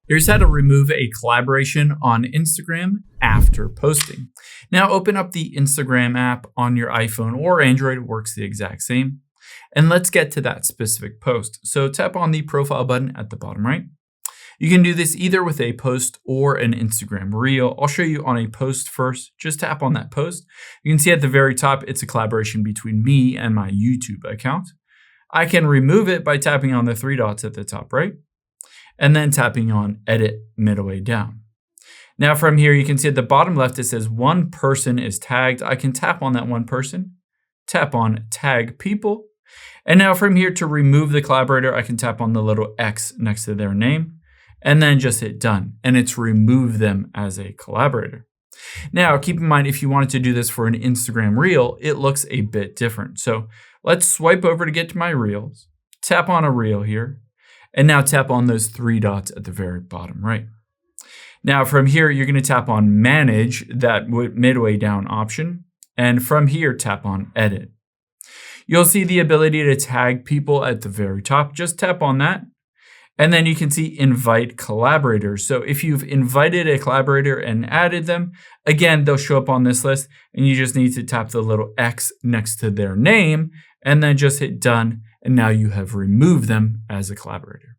Here's how to remove a collaboration on Instagram after posting. Now open up the Instagram app on your iPhone or Android, it works the exact same. And let's get to that specific post. So tap on the profile button at the bottom right. You can do this either with a post or an Instagram reel. I'll show you on a post first. Just tap on that post. You can see at the very top, it's a collaboration between me and my YouTube account. I can remove it by tapping on the three dots at the top right, and then tapping on edit midway down. Now from here, you can see at the bottom left, it says one person is tagged. I can tap on that one person, tap on tag people. And now from here to remove the collaborator, I can tap on the little X next to their name and then just hit done. And it's removed them as a collaborator. Now keep in mind, if you wanted to do this for an Instagram reel, it looks a bit different. So let's swipe over to get to my reels, tap on a reel here, and now tap on those three dots at the very bottom right. Now from here, you're going to tap on manage, that midway down option. And from here, tap on edit. You'll see the ability to tag people at the very top. Just tap on that. And then you can see invite collaborators. So if you've invited a collaborator and added them, again, they'll show up on this list and you just need to tap the little X next to their name and then just hit done. And now you have removed them as a collaborator.